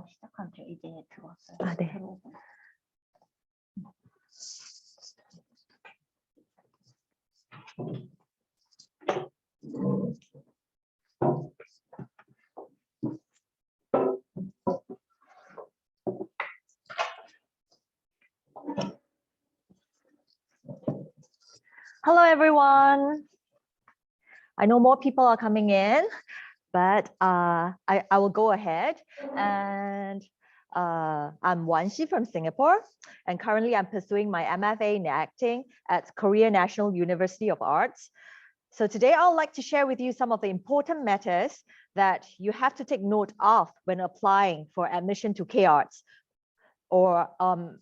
시작한 지 이제 들어왔어요. 아, 네. 들어오고. Hello, everyone. I know more people are coming in, but I will go ahead. And I'm Wan SZE from Singapore, and currently I'm pursuing my MFA in acting at Korea National University of Arts. So today I would like to share with you some of the important matters that you have to take note of when applying for admission to K-Arts, or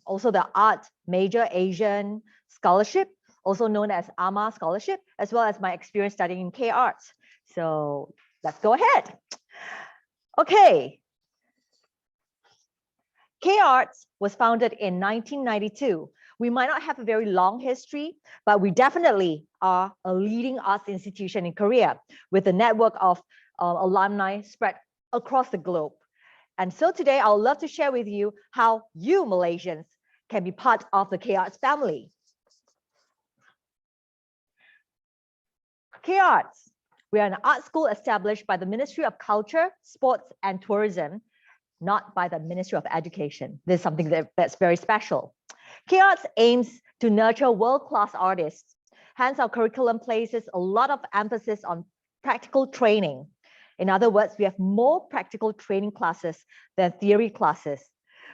also the Art Major Asian Scholarship, also known as AMA Scholarship, as well as my experience studying in K-Arts. So let's go ahead. Okay. K-Arts was founded in 1992. We might not have a very long history, but we definitely are a leading arts institution in Korea with a network of alumni spread across the globe. And so today I would love to share with you how you Malaysians can be part of the K-Arts family. K-Arts, we are an art school established by the Ministry of Culture, Sports and Tourism, not by the Ministry of Education. This is something that's very special. K-Arts aims to nurture world-class artists. Hence, our curriculum places a lot of emphasis on practical training. In other words, we have more practical training classes than theory classes.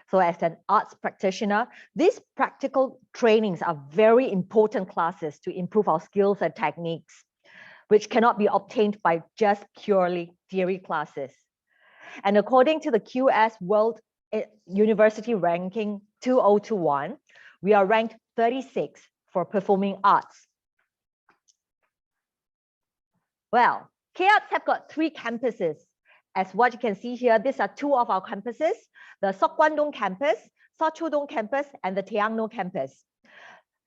So as an arts practitioner, these practical trainings are very important classes to improve our skills and techniques, which cannot be obtained by just purely theory classes. And according to the QS World University Ranking 2021, we are ranked 36 for performing arts. Well, K-Arts have got 3 campuses. As what you can see here, these are 2 of our campuses, the Sok Wan Dong campus, Sok Chu Dong campus, and the Teang No campus.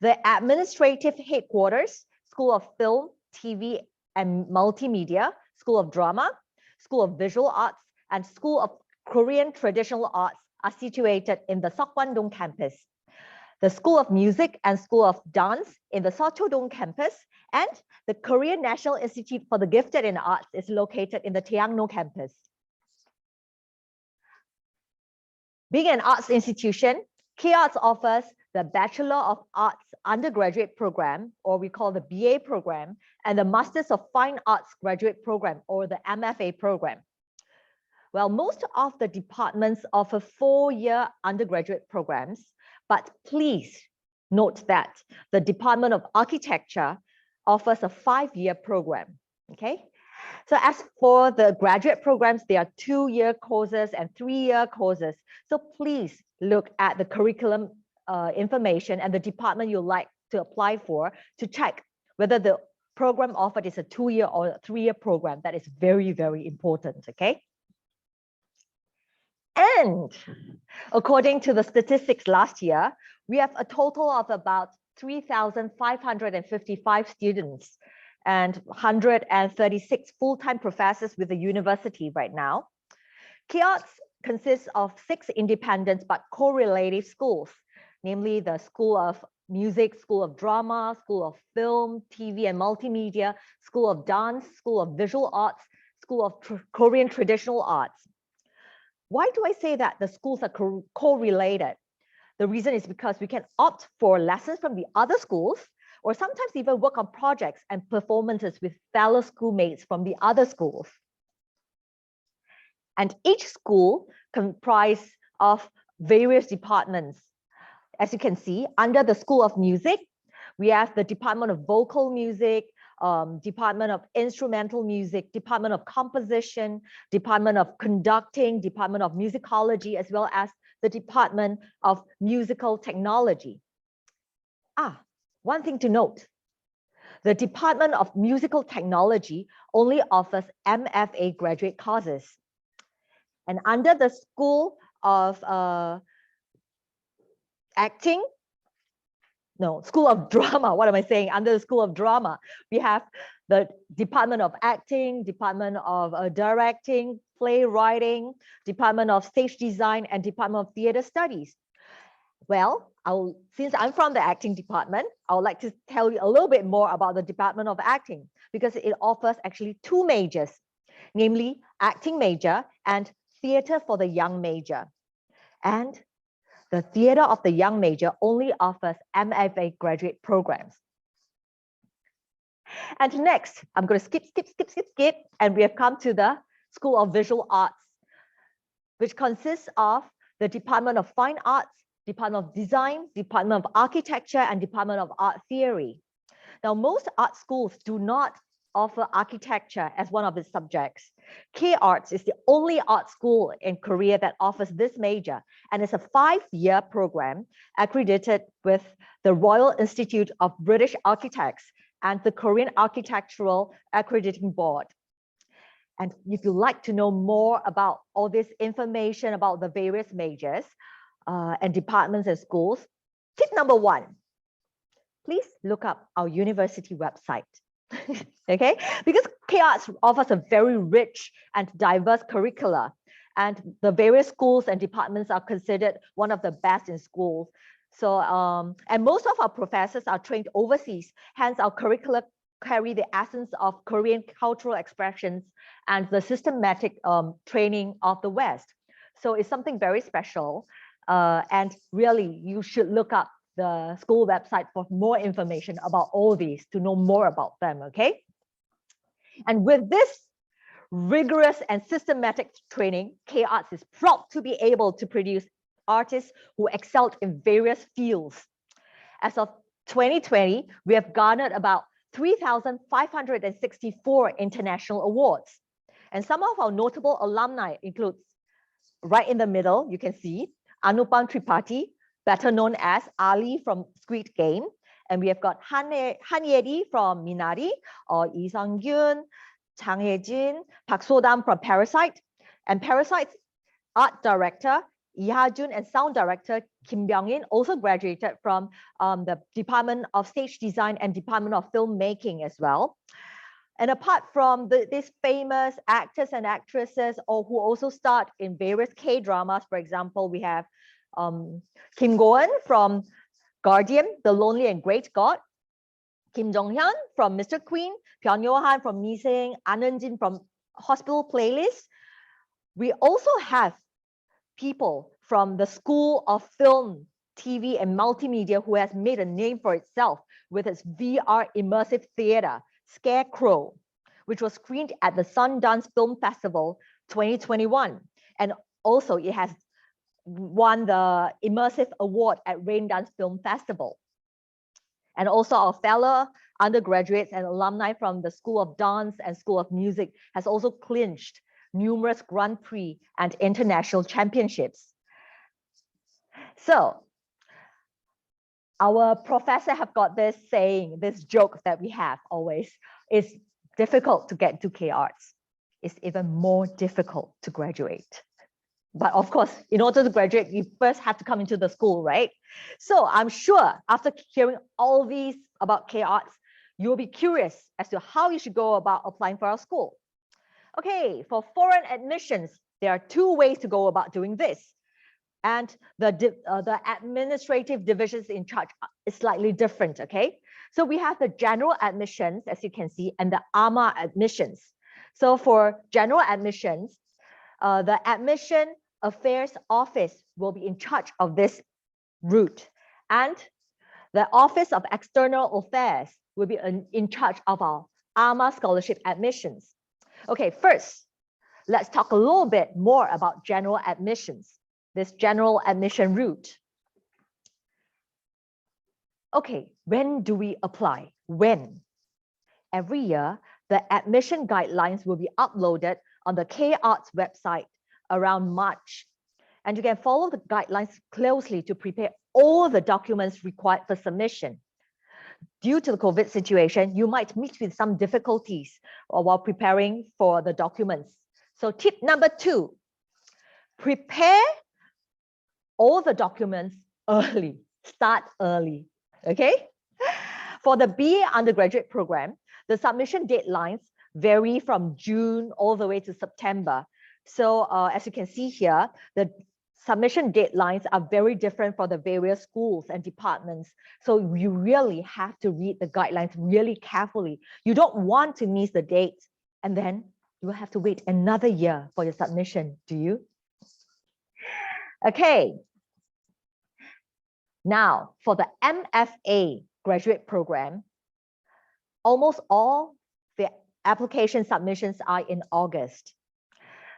The administrative headquarters, School of Film, TV, and Multimedia, School of Drama, School of Visual Arts, and School of Korean Traditional Arts are situated in the Sok Wan Dong campus. The School of Music and School of Dance in the Sok Chu Dong campus, and the Korean National Institute for the Gifted in Arts is located in the Teang No campus. Being an arts institution, K-Arts offers the Bachelor of Arts undergraduate program, or we call the BA program, and the Masters of Fine Arts graduate program, or the MFA program. Well, most of the departments offer 4-year undergraduate programs, but please note that the Department of Architecture offers a 5-year program, okay? So as for the graduate programs, there are 2-year courses and 3-year courses. So please look at the curriculum information and the department you'd like to apply for to check whether the program offered is a 2-year or a 3-year program. That is very, very important, okay? And according to the statistics last year, we have a total of about 3,555 students and 136 full-time professors with the university right now. K-Arts consists of 6 independent but correlative schools, namely the School of Music, School of Drama, School of Film, TV and Multimedia, School of Dance, School of Visual Arts, School of Korean Traditional Arts. Why do I say that the schools are correlated? The reason is because we can opt for lessons from the other schools, or sometimes even work on projects and performances with fellow schoolmates from the other schools. And each school comprises of various departments. As you can see, under the School of Music, we have the Department of Vocal Music, Department of Instrumental Music, Department of Composition, Department of Conducting, Department of Musicology, as well as the Department of Musical Technology. One thing to note, the Department of Musical Technology only offers MFA graduate courses. And under the School of Acting, no, School of Drama, what am I saying? Under the School of Drama, we have the Department of Acting, Department of Directing, playwriting, Department of Stage Design, and Department of Theatre Studies. Well, since I'm from the acting department, I would like to tell you a little bit more about the Department of Acting because it offers actually two majors, namely acting major and theatre for the young major. And the theatre of the young major only offers MFA graduate programs. And next, I'm going to skip, and we have come to the School of Visual Arts, which consists of the Department of Fine Arts, Department of Design, Department of Architecture, and Department of Art Theory. Now, most art schools do not offer architecture as one of its subjects. K-Arts is the only art school in Korea that offers this major, and it's a 5-year program accredited with the Royal Institute of British Architects and the Korean Architectural Accrediting Board. And if you'd like to know more about all this information about the various majors and departments and schools, tip number 1, please look up our university website. Okay, because K-Arts offers a very rich and diverse curricula, and the various schools and departments are considered one of the best in schools. So, and most of our professors are trained overseas, hence our curricula carry the essence of Korean cultural expressions and the systematic training of the West. So it's something very special, and really you should look up the school website for more information about all these to know more about them, okay? And with this rigorous and systematic training, K-Arts is proud to be able to produce artists who excelled in various fields. As of 2020, we have garnered about 3,564 international awards. And some of our notable alumni include, right in the middle, you can see, Anupam Tripathi, better known as Ali from Squid Game. And we have got Han Ye-ri from Minari, or Lee Sang-gyun, Chang Hae-jin, Park So-dam from Parasite. And Parasite's art director, Lee Ha-jun, and sound director, Kim Byung-in, also graduated from the Department of Stage Design and Department of Filmmaking as well. And apart from these famous actors and actresses, or who also starred in various K-dramas, for example, we have Kim Go-eun from Guardian, The Lonely and Great God, Kim Jong-hyun from Mr. Queen, Byun Yo-han from Miseng, An Eun-jin from Hospital Playlist. We also have people from the School of Film, TV, and Multimedia who has made a name for itself with its VR immersive theater, Scarecrow, which was screened at the Sundance Film Festival 2021. And also it has won the Immersive Award at Raindance Film Festival. And also our fellow undergraduates and alumni from the School of Dance and School of Music has also clinched numerous Grand Prix and international championships. So our professor have got this saying, this joke that we have always, it's difficult to get to K-Arts. It's even more difficult to graduate. But of course, in order to graduate, you first have to come into the school, right? So I'm sure after hearing all these about K-Arts, you'll be curious as to how you should go about applying for our school. Okay, for foreign admissions, there are 2 ways to go about doing this. And the administrative divisions in charge is slightly different, okay? So we have the general admissions, as you can see, and the AMA admissions. So for general admissions, the Admission Affairs Office will be in charge of this route. And the Office of External Affairs will be in charge of our AMA scholarship admissions. Okay, first, let's talk a little bit more about general admissions, this general admission route. Okay, when do we apply? When? Every year, the admission guidelines will be uploaded on the K-Arts website around March. And you can follow the guidelines closely to prepare all the documents required for submission. Due to the COVID situation, you might meet with some difficulties while preparing for the documents. So tip number 2, prepare all the documents early, start early, okay? For the BA undergraduate program, the submission deadlines vary from June all the way to September. So as you can see here, the submission deadlines are very different for the various schools and departments. So you really have to read the guidelines really carefully. You don't want to miss the date, and then you will have to wait another year for your submission, do you? Okay. Now, for the MFA graduate program, almost all the application submissions are in August.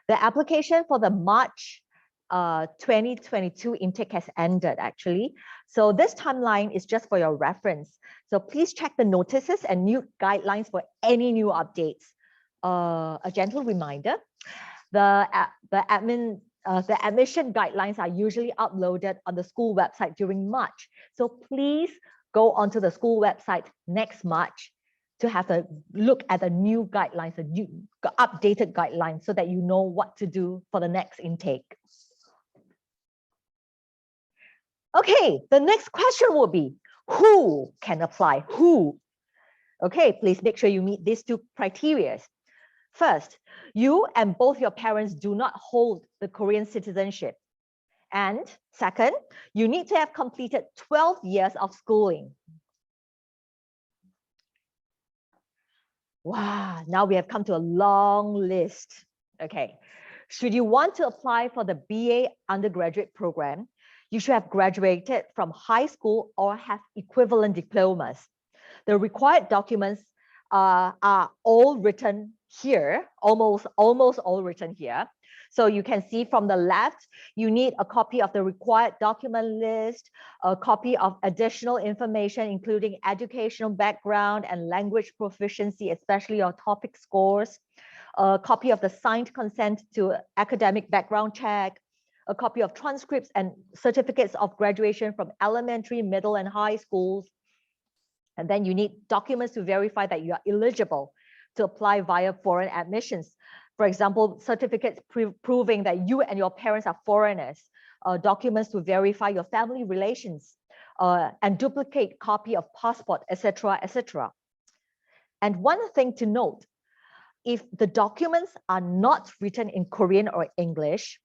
The application for the March 2022 intake has ended actually. So this timeline is just for your reference. So please check the notices and new guidelines for any new updates. A gentle reminder, the admission guidelines are usually uploaded on the school website during March. So please go onto the school website next March to have a look at the new guidelines, the new updated guidelines, so that you know what to do for the next intake. Okay, the next question will be, who can apply? Who? Okay, please make sure you meet these two criteria. First, you and both your parents do not hold the Korean citizenship. And second, you need to have completed 12 years of schooling. Wow, now we have come to a long list. Okay, should you want to apply for the BA undergraduate program, you should have graduated from high school or have equivalent diplomas. The required documents are all written here, almost all written here. So you can see from the left, you need a copy of the required document list, a copy of additional information, including educational background and language proficiency, especially your topic scores, a copy of the signed consent to academic background check, a copy of transcripts and certificates of graduation from elementary, middle, and high schools. And then you need documents to verify that you are eligible to apply via foreign admissions. For example, certificates proving that you and your parents are foreigners, documents to verify your family relations, and duplicate copy of passport, etc., etc. And one thing to note, if the documents are not written in Korean or English,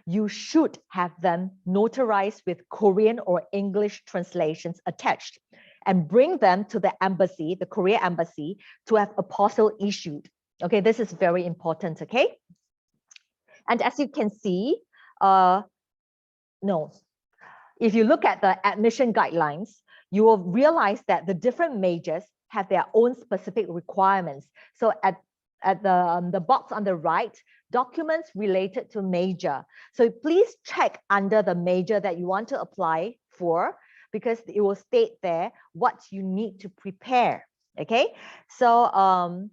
you should have them notarized with Korean or English translations attached and bring them to the embassy, the Korea embassy, to have apostille issued. Okay, this is very important, okay? And as you can see, if you look at the admission guidelines, you will realize that the different majors have their own specific requirements. So at the box on the right, documents related to major. So please check under the major that you want to apply for, because it will state there what you need to prepare. Okay, so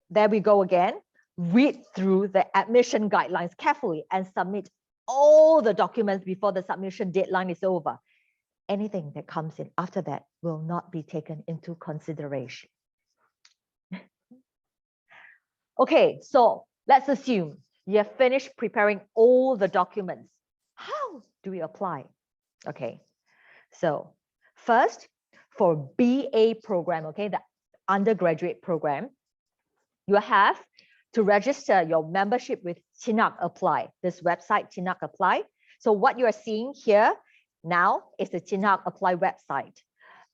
there we go again. Read through the admission guidelines carefully and submit all the documents before the submission deadline is over. Anything that comes in after that will not be taken into consideration. Okay, so let's assume you have finished preparing all the documents. How do we apply? Okay, so first, for BA program, okay, the undergraduate program, you have to register your membership with Chinak Apply, this website, Chinak Apply. So what you are seeing here now is the Chinak Apply website.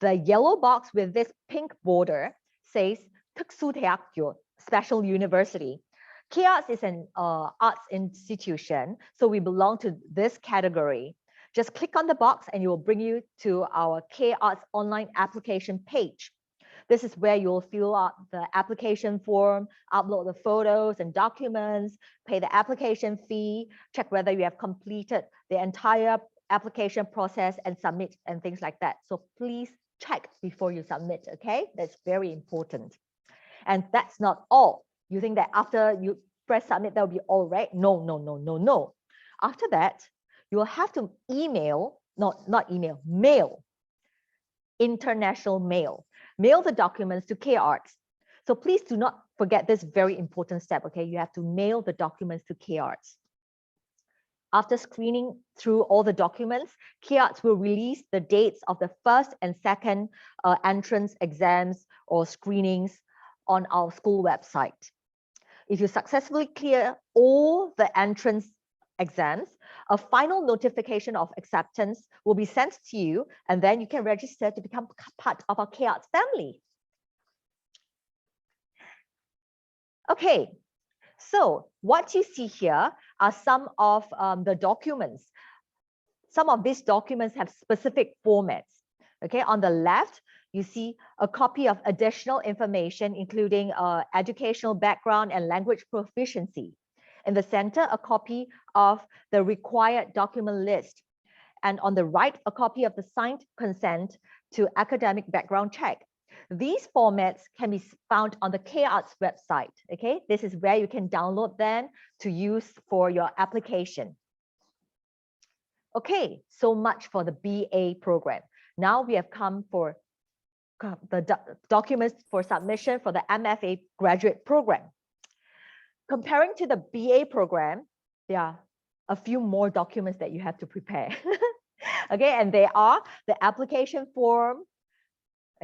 The yellow box with this pink border says 특수대학교, special university. K-Arts is an arts institution, so we belong to this category. Just click on the box and it will bring you to our K-Arts online application page. This is where you'll fill out the application form, upload the photos and documents, pay the application fee, check whether you have completed the entire application process and submit and things like that. So please check before you submit, okay? That's very important. And that's not all. You think that after you press submit, that will be all right? No, no, no, no, no. After that, you will have to email, mail, international mail. Mail the documents to K-Arts. So please do not forget this very important step, okay? You have to mail the documents to K-Arts. After screening through all the documents, K-Arts will release the dates of the first and second entrance exams or screenings on our school website. If you successfully clear all the entrance exams, a final notification of acceptance will be sent to you, and then you can register to become part of our K-Arts family. Okay, so what you see here are some of the documents. Some of these documents have specific formats. Okay, on the left, you see a copy of additional information, including educational background and language proficiency. In the center, a copy of the required document list. And on the right, a copy of the signed consent to academic background check. These formats can be found on the K-Arts website. Okay, this is where you can download them to use for your application. Okay, so much for the BA program. Now we have come for the documents for submission for the MFA graduate program. Comparing to the BA program, there are a few more documents that you have to prepare. Okay, and they are the application form,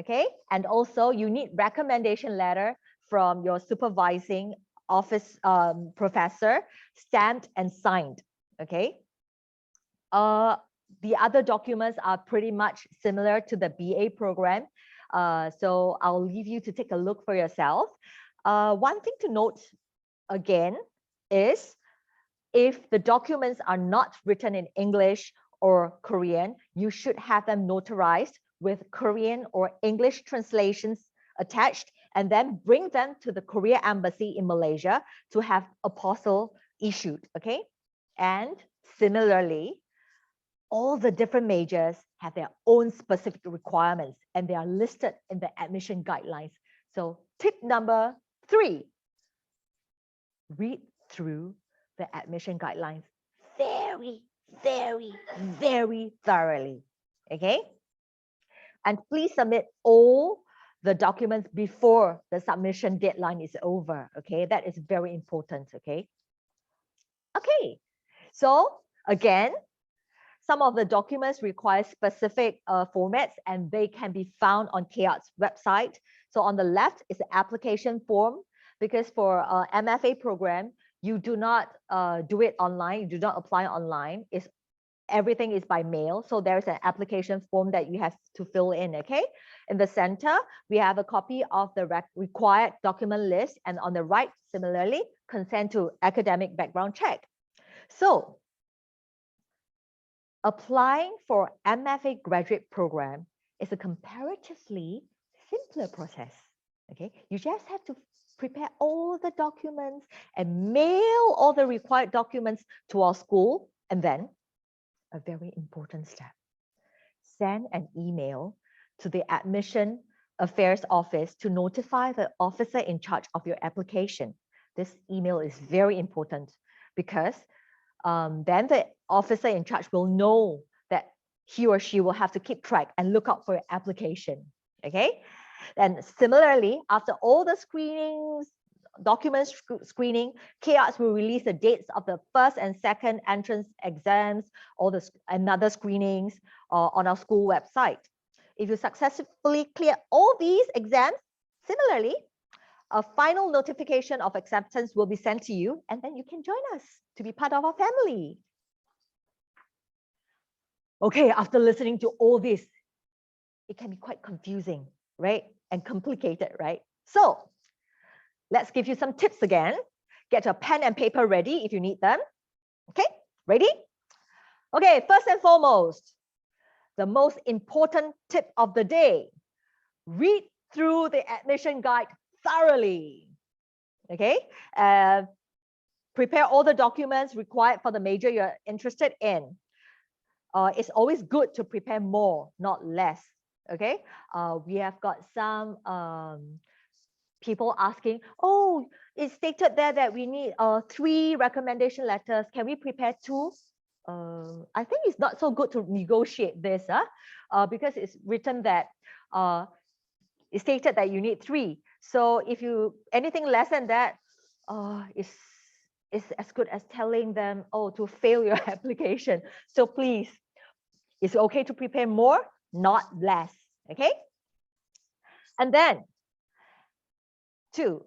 okay, and also you need recommendation letter from your supervising office professor, stamped and signed, okay. The other documents are pretty much similar to the BA program. So I'll leave you to take a look for yourself. One thing to note again is if the documents are not written in English or Korean, you should have them notarized with Korean or English translations attached, and then bring them to the Korea Embassy in Malaysia to have apostle issued, okay? And similarly, all the different majors have their own specific requirements, and they are listed in the admission guidelines. So tip number 3, read through the admission guidelines very, very, very thoroughly, okay? And please submit all the documents before the submission deadline is over, okay? That is very important, okay? Okay, so again, some of the documents require specific formats, and they can be found on K-Arts website. So on the left is the application form, because for MFA program, you do not do it online, you do not apply online. Everything is by mail. So there's an application form that you have to fill in, okay? In the center, we have a copy of the required document list, and on the right, similarly, consent to academic background check. So applying for MFA graduate program is a comparatively simpler process, okay? You just have to prepare all the documents and mail all the required documents to our school, and then a very important step, send an email to the Admission Affairs Office to notify the officer in charge of your application. This email is very important because then the officer in charge will know that he or she will have to keep track and look out for your application, okay? And similarly, after all the screenings, document screening, K-Arts will release the dates of the first and second entrance exams, all the another screenings on our school website. If you successfully clear all these exams, similarly, a final notification of acceptance will be sent to you, and then you can join us to be part of our family. Okay, after listening to all this, it can be quite confusing, right? And complicated, right? So let's give you some tips again. Get your pen and paper ready if you need them. Okay, ready? Okay, first and foremost, the most important tip of the day, read through the admission guide thoroughly. Okay, prepare all the documents required for the major you're interested in. It's always good to prepare more, not less. Okay, we have got some people asking, oh, it's stated there that we need 3 recommendation letters. Can we prepare 2? I think it's not so good to negotiate this, because it's written that it's stated that you need 3. So if you anything less than that, it's as good as telling them, oh, to fail your application. So please, it's okay to prepare more, not less. Okay. And then 2,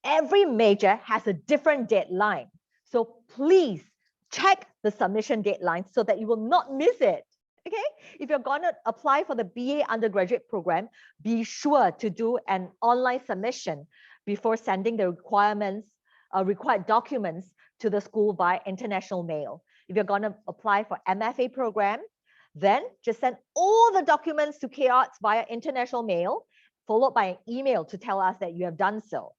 every major has a different deadline. So please check the submission deadline so that you will not miss it. Okay, if you're going to apply for the BA undergraduate program, be sure to do an online submission before sending the required documents to the school by international mail. If you're going to apply for MFA program, then just send all the documents to K-Arts via international mail, followed by an email to tell us that you have done so.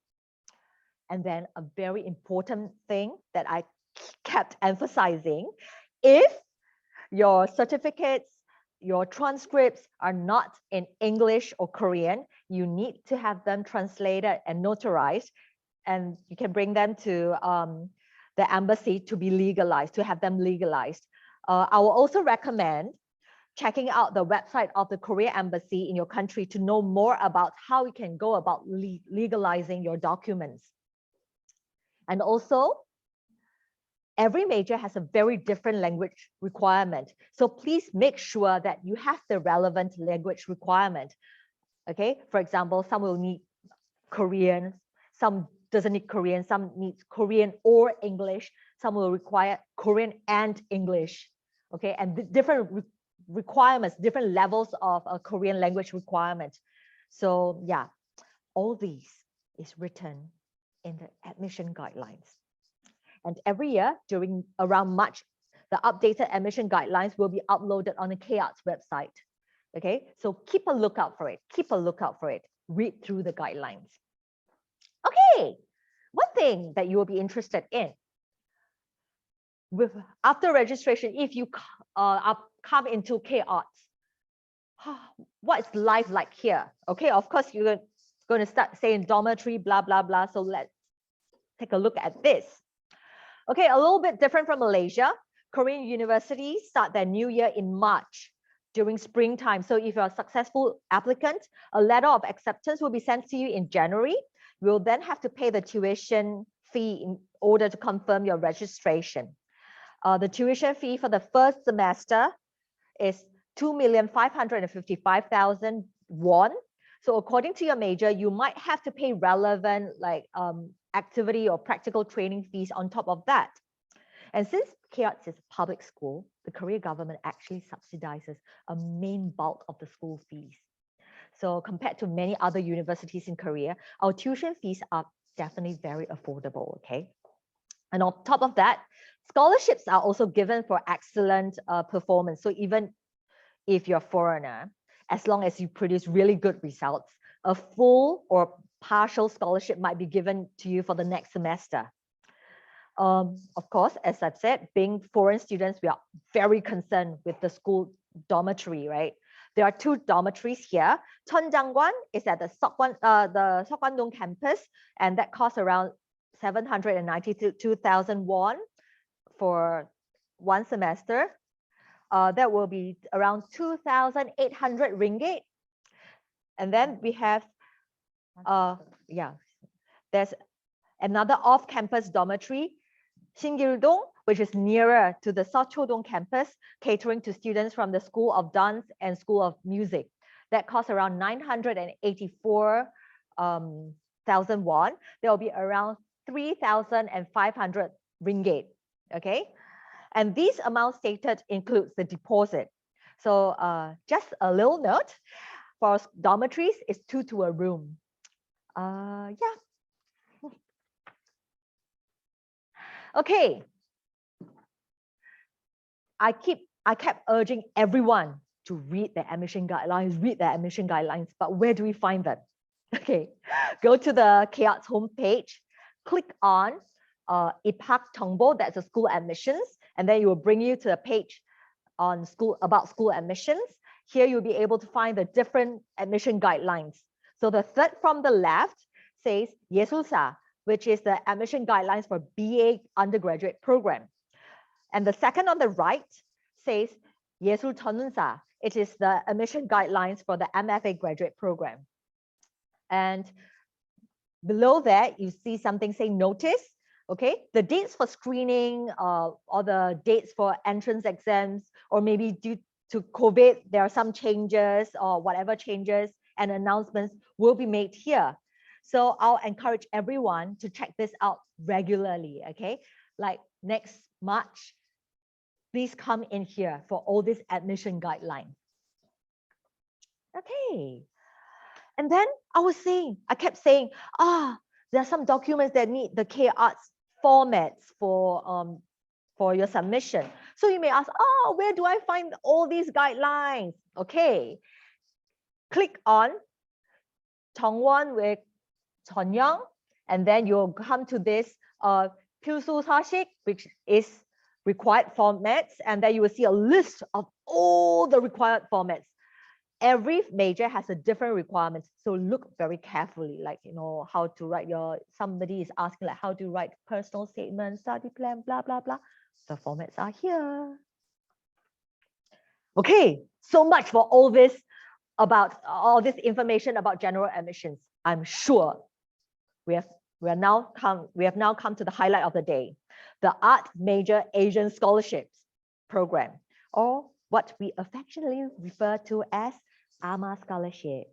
And then a very important thing that I kept emphasizing, if your certificates, your transcripts are not in English or Korean, you need to have them translated and notarized, and you can bring them to the embassy to be legalized, to have them legalized. I will also recommend checking out the website of the Korea embassy in your country to know more about how you can go about legalizing your documents. And also, every major has a very different language requirement. So please make sure that you have the relevant language requirement. Okay, for example, some will need Korean, some doesn't need Korean, some needs Korean or English, some will require Korean and English. Okay, and different requirements, different levels of a Korean language requirement. So yeah, all these is written in the admission guidelines. And every year during around March, the updated admission guidelines will be uploaded on the K-Arts website. Okay, so keep a lookout for it. Keep a lookout for it. Read through the guidelines. Okay, one thing that you will be interested in. After registration, if you come into K-Arts, what is life like here? Okay, of course, you're going to start saying dormitory, blah, blah, blah. So let's take a look at this. Okay, a little bit different from Malaysia. Korean universities start their new year in March during springtime. So if you're a successful applicant, a letter of acceptance will be sent to you in January. You will then have to pay the tuition fee in order to confirm your registration. The tuition fee for the first semester is 2,555,000 won. So according to your major, you might have to pay relevant like activity or practical training fees on top of that. And since K-Arts is a public school, the Korea government actually subsidizes a main bulk of the school fees. So compared to many other universities in Korea, our tuition fees are definitely very affordable, okay? And on top of that, scholarships are also given for excellent performance. So even if you're a foreigner, as long as you produce really good results, a full or partial scholarship might be given to you for the next semester. Of course, as I've said, being foreign students, we are very concerned with the school dormitory, right? There are 2 dormitories here. Cheonjangwan is at the Seokwan-dong campus, and that costs around 792,000 won for one semester. That will be around 2,800 ringgit. And then we have, there's another off-campus dormitory, Singil-dong, which is nearer to the Seocho-dong campus, catering to students from the School of Dance and School of Music. That costs around 984,000 won. There will be around 3,500 ringgit. Okay, and these amounts stated includes the deposit. So just a little note, for dormitories, it's 2 to a room. Yeah. Okay. I kept urging everyone to read the admission guidelines, but where do we find them? Okay, go to the K-Arts homepage, click on Ibhak Tongbo, that's a school admissions, and then it will bring you to a page on about school admissions. Here you'll be able to find the different admission guidelines. So the third from the left says 예술사, which is the admission guidelines for BA undergraduate program. And the second on the right says 예술전문사, it is the admission guidelines for the MFA graduate program. And below that, you see something saying notice. Okay, the dates for screening or the dates for entrance exams, or maybe due to COVID, there are some changes or whatever changes and announcements will be made here. So I'll encourage everyone to check this out regularly, okay? Like next March, please come in here for all this admission guidelines. Okay. And then I kept saying, there are some documents that need the K-Arts formats for your submission. So you may ask, where do I find all these guidelines? Okay. Click on 정원 with 전형, and then you'll come to this 필수 사식, which is required formats, and then you will see a list of all the required formats. Every major has a different requirement, so look very carefully, like, you know, how to write somebody is asking like how to write personal statement, study plan, blah, blah, blah. The formats are here. Okay, so much for all this information about general admissions. I'm sure we have now come to the highlight of the day, the Art Major Asian Scholarships Program, or what we affectionately refer to as AMA Scholarship.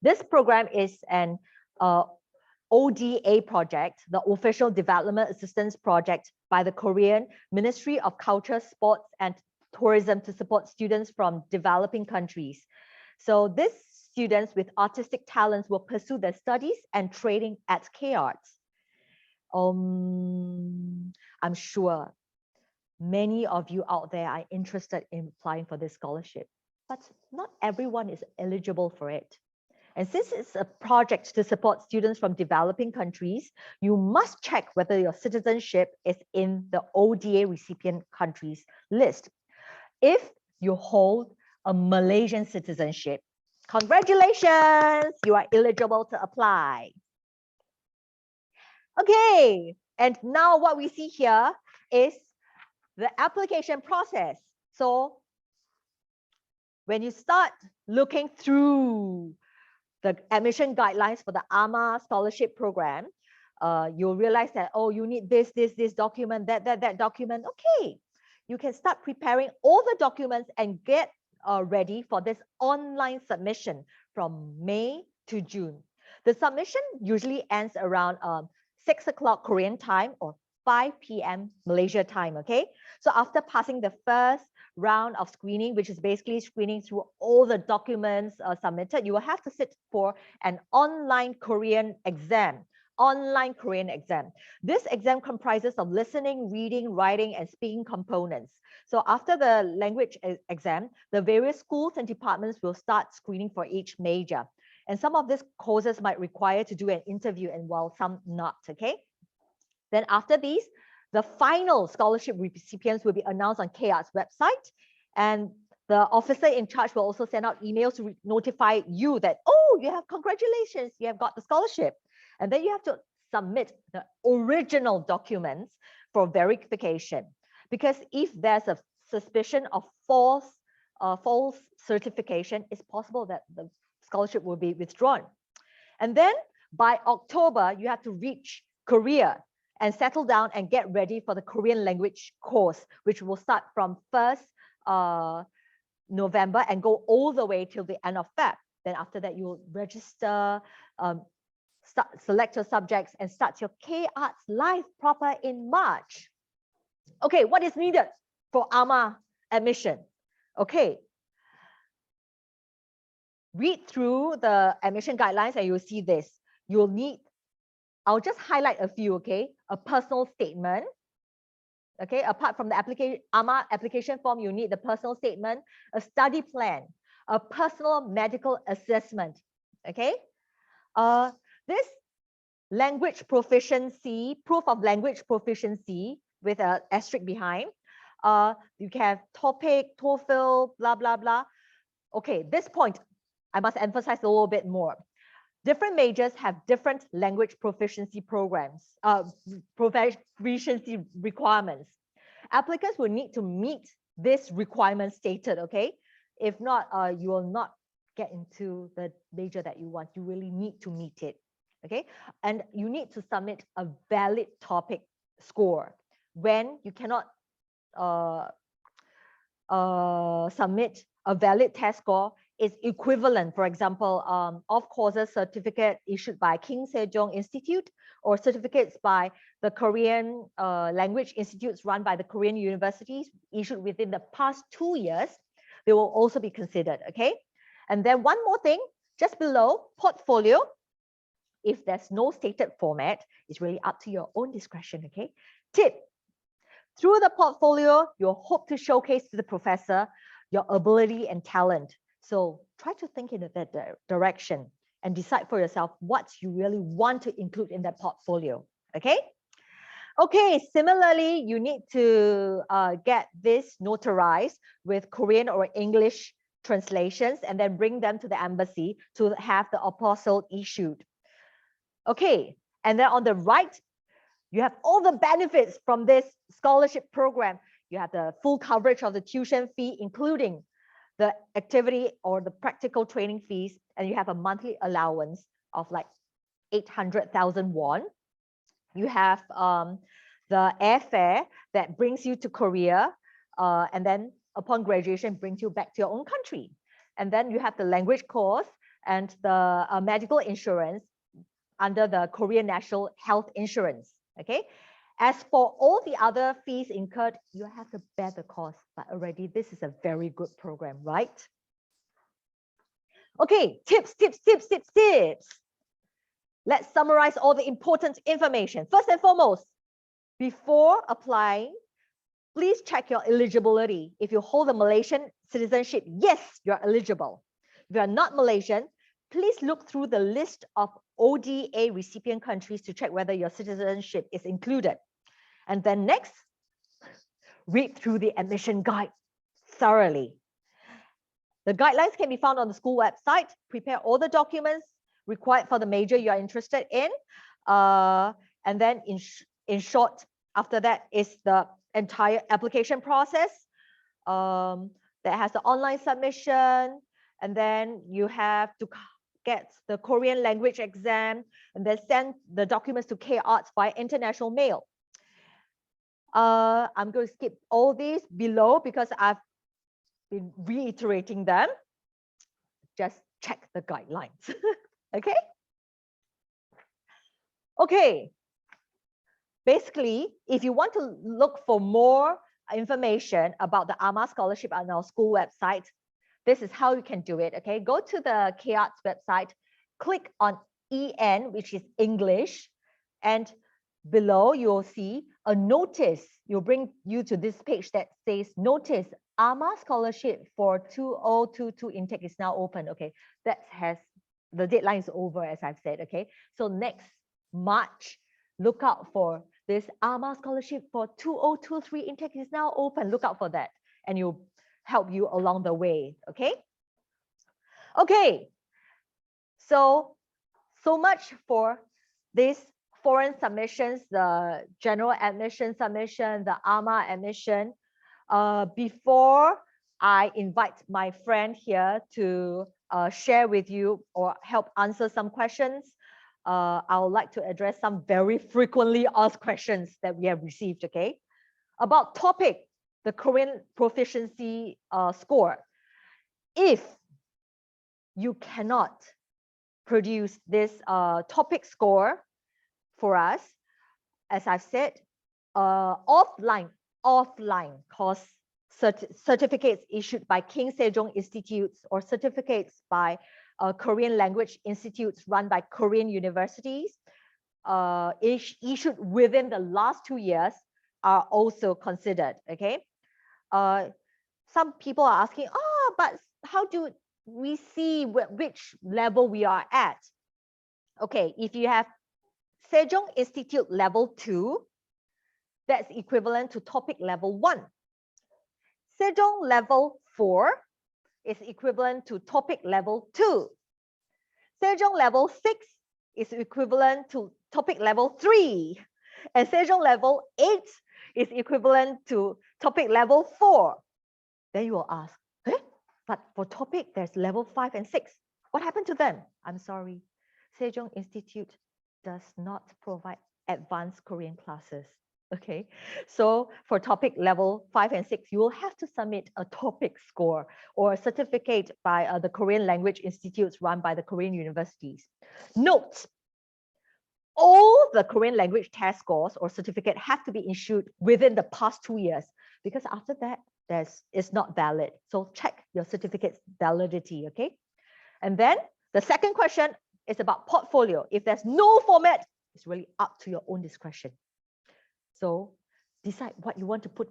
This program is an ODA project, the Official Development Assistance Project by the Korean Ministry of Culture, Sports and Tourism to support students from developing countries. So these students with artistic talents will pursue their studies and training at K-Arts. I'm sure many of you out there are interested in applying for this scholarship, but not everyone is eligible for it. And since it's a project to support students from developing countries, you must check whether your citizenship is in the ODA recipient countries list. If you hold a Malaysian citizenship, congratulations, you are eligible to apply. Okay, and now what we see here is the application process. So when you start looking through the admission guidelines for the AMA scholarship program, you'll realize that, you need this document, that document. Okay, you can start preparing all the documents and get ready for this online submission from May to June. The submission usually ends around 6 o'clock Korean time or 5 p.m. Malaysia time, okay? So after passing the first round of screening, which is basically screening through all the documents submitted, you will have to sit for an online Korean exam. This exam comprises of listening, reading, writing, and speaking components. So after the language exam, the various schools and departments will start screening for each major. And some of these courses might require to do an interview, and while some not, okay? Then after these, the final scholarship recipients will be announced on K-Arts website, and the officer in charge will also send out emails to notify you that, you have congratulations, you have got the scholarship. And then you have to submit the original documents for verification. Because if there's a suspicion of false certification, it's possible that the scholarship will be withdrawn. And then by October, you have to reach Korea and settle down and get ready for the Korean language course, which will start from 1st November and go all the way till the end of Feb. Then after that, you will register, select your subjects, and start your K-Arts life proper in March. Okay, what is needed for AMA admission? Okay. Read through the admission guidelines and you'll see this. You'll need, I'll just highlight a few, okay? A personal statement. Okay, apart from the AMA application form, you need the personal statement, a study plan, a personal medical assessment. Okay, this language proficiency, proof of language proficiency with an asterisk behind. You can have TOPIK, TOEFL, blah, blah, blah. Okay, this point, I must emphasize a little bit more. Different majors have different language proficiency programs, proficiency requirements. Applicants will need to meet this requirement stated, okay? If not, you will not get into the major that you want. You really need to meet it, okay? And you need to submit a valid TOPIK score. When you cannot submit a valid test score, is equivalent, for example, of courses certificate issued by King Sejong Institute or certificates by the Korean language institutes run by the Korean universities issued within the past 2 years, they will also be considered, okay? And then one more thing, just below portfolio, if there's no stated format, it's really up to your own discretion, okay? Tip, through the portfolio, you'll hope to showcase to the professor your ability and talent. So try to think in that direction and decide for yourself what you really want to include in that portfolio, okay? Okay, similarly, you need to get this notarized with Korean or English translations and then bring them to the embassy to have the apostle issued. Okay, and then on the right, you have all the benefits from this scholarship program. You have the full coverage of the tuition fee, including the activity or the practical training fees, and you have a monthly allowance of like 800,000 won. You have the airfare that brings you to Korea, and then upon graduation brings you back to your own country. And then you have the language course and the medical insurance under the Korean National Health Insurance. Okay. As for all the other fees incurred, you have to bear the cost, but already this is a very good program, right? Okay, tips. Let's summarize all the important information. First and foremost, before applying, please check your eligibility. If you hold a Malaysian citizenship, yes, you're eligible. If you're not Malaysian, please look through the list of ODA recipient countries to check whether your citizenship is included. And then next, read through the admission guide thoroughly. The guidelines can be found on the school website. Prepare all the documents required for the major you're interested in. And then in short, after that is the entire application process that has the online submission. And then you have to get the Korean language exam and then send the documents to K-Arts via international mail. I'm going to skip all these below because I've been reiterating them. Just check the guidelines. Okay? Okay. Basically, if you want to look for more information about the AMA scholarship on our school website, this is how you can do it. Okay, go to the K-Arts website, click on EN, which is English, and below you'll see a notice. You'll bring you to this page that says notice AMA scholarship for 2022 intake is now open. Okay, that has the deadline is over, as I've said. Okay, so next March, look out for this AMA scholarship for 2023 intake is now open. Look out for that, and you'll help you along the way. Okay. Okay. So much for this foreign submissions, the general admission submission, the AMA admission. Before I invite my friend here to share with you or help answer some questions, I would like to address some very frequently asked questions that we have received. Okay, about topic, the Korean proficiency score. If you cannot produce this topic score for us, as I've said, offline course certificates issued by King Sejong Institutes or certificates by Korean language institutes run by Korean universities issued within the last 2 years are also considered. Okay. Some people are asking, oh, but how do we see which level we are at? Okay, if you have Sejong Institute level 2, that's equivalent to topic level 1. Sejong level 4 is equivalent to topic level 2. Sejong level 6 is equivalent to topic level 3. And Sejong level 8 is equivalent to topic level 4. Then you will ask, eh? But for topic, there's level 5 and 6. What happened to them? I'm sorry. Sejong Institute does not provide advanced Korean classes. Okay, so for topic level 5 and 6, you will have to submit a topic score or a certificate by the Korean language institutes run by the Korean universities. Note, all the Korean language test scores or certificate have to be issued within the past 2 years, because after that, it's not valid. So check your certificate's validity, okay? And then the second question is about portfolio. If there's no format, it's really up to your own discretion. So decide what you want to put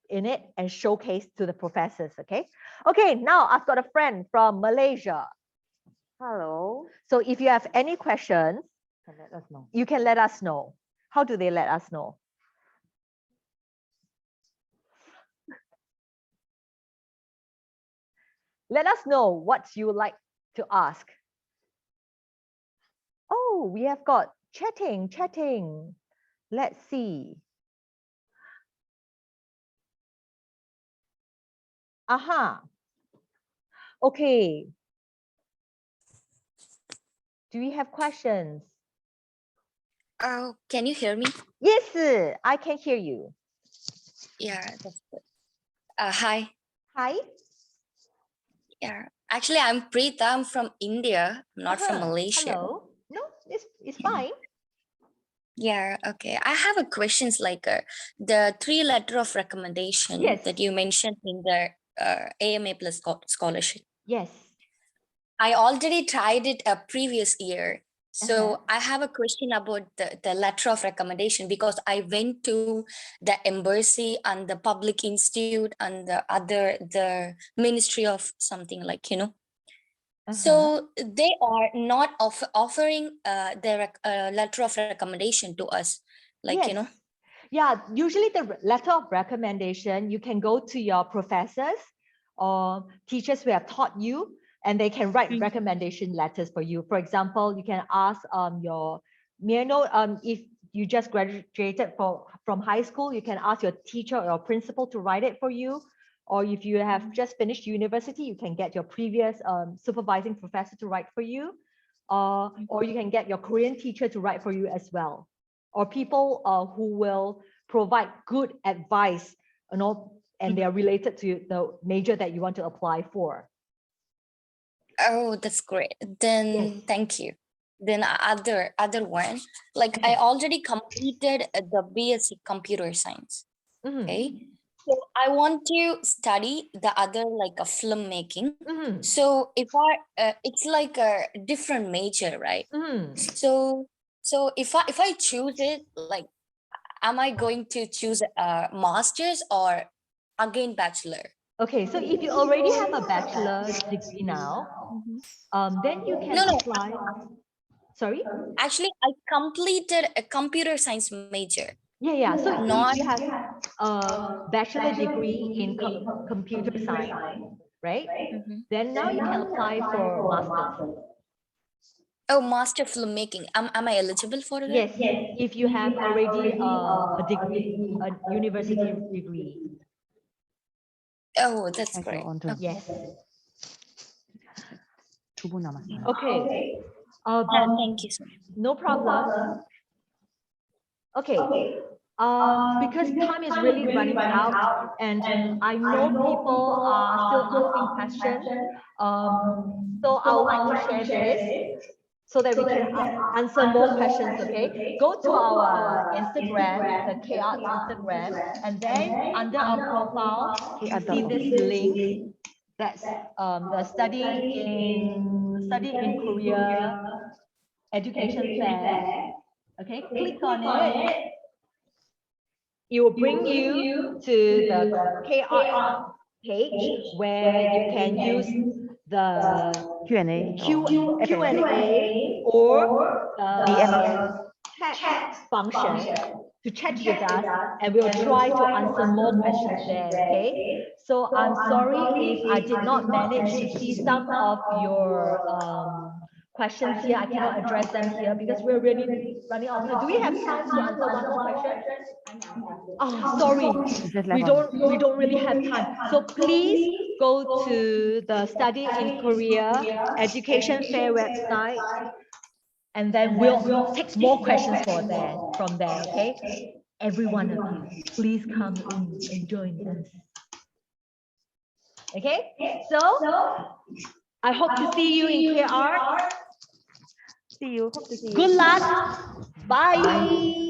in it and showcase to the professors, okay? Okay, now I've got a friend from Malaysia. Hello. So if you have any questions, Let us know. you can let us know. How do they let us know? Let us know what you would like to ask. Oh, we have got chatting. Let's see. Aha. Okay. Do we have questions? Oh, can you hear me? Yes, I can hear you. Yeah, that's good. Hi. Hi. Yeah, actually, I'm Preeta. I'm from India. I'm not from Malaysia. Hello. No, it's fine. Yeah, okay. I have a questions like the 3 letter of recommendation Yes. that you mentioned in the AMA plus scholarship. Yes. I already tried it a previous year. So I have a question about the letter of recommendation, because I went to the embassy and the public institute and the ministry of something like, you know. So they are not offering their letter of recommendation to us, like, Yes. you know. Yeah, usually the letter of recommendation, you can go to your professors or teachers who have taught you, and they can write recommendation letters for you. For example, you can ask if you just graduated from high school, you can ask your teacher or principal to write it for you. Or if you have just finished university, you can get your previous supervising professor to write for you. Or you can get your Korean teacher to write for you as well. Or people who will provide good advice, and they are related to the major that you want to apply for. Oh, that's great. Then Yes. thank you. Then other one, like I already completed the BSc Computer Science. Okay. So I want to study the other, like a filmmaking. So if it's like a different major, right? So if I choose it, like, am I going to choose a master's or again bachelor? Okay, so if you already have a bachelor's degree now, then you can apply. Sorry? Actually, I completed a computer science major. Yeah. So Not if you have a bachelor degree in computer science, right? Then now you can apply for master's. Oh, master filmmaking. Am I eligible for that? Yes, if you have already a degree, a university degree. Oh, that's great. Yes. 남았어요. Okay. Thank you so much. No problem. Okay. Because time is really running out, and I know people are still asking questions. So I would like to share this so that we can answer more questions, okay? Go to our Instagram, the K-Arts Instagram, and then under our profile, you see this link. That's the study in Korea education fair. Okay, click on it. It will bring you to the K-Arts page where you can use the Q&A. Q&A or the chat function to chat with us, and we'll try to answer more questions there, okay? So I'm sorry if I did not manage to see some of your questions here. I cannot address them here because we're really running out of time. Do we have time to answer one more question? Oh, sorry, we don't really have time. So please go to the Study in Korea Education Fair website, and then we'll take more questions from there, okay? every one of you, please come in and join us. Okay, so I hope to see you in K-Arts. See you. Hope to see you. Good luck. Bye.